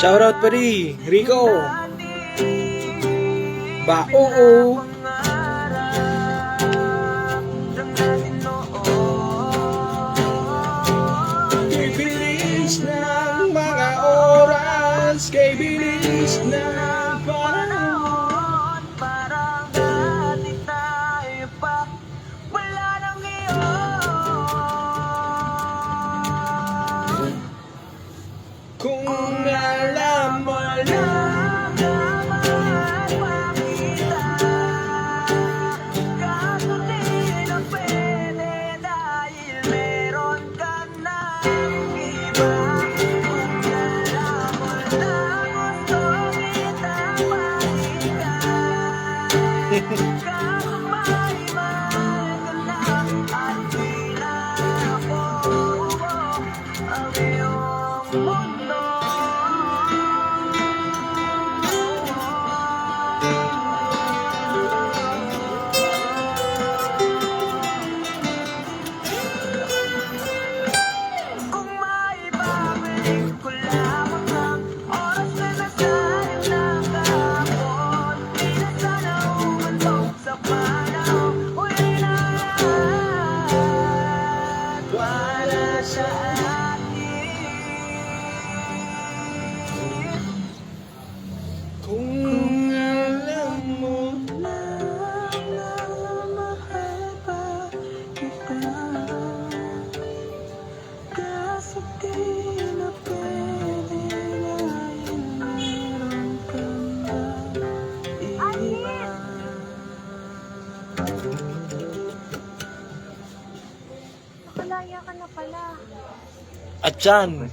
Shoutout pa rin, Rico. Ba, oo. Kay bilis ng mga oras, kay bilis ng panahon. Parang dati tayo pa, wala nang iyon. Kung alam mo lang, Nagkamahal pa kita, kaso di na pwede dahil meron ka ng iba. Kung alam mo lang, gusto kita balikan, kaso may mahal ka na at di na ako ang iyong mundo. Kung maibabalik ko lamang ang oras na nasayang ng kahapon, di na sana umantong sa panahon. Huli na lahat, wala sa atin. kung alam mo Mahal pa kita, kaso di na pwede dahil meron ka na iba. Nakalaya ka na pala. at yan.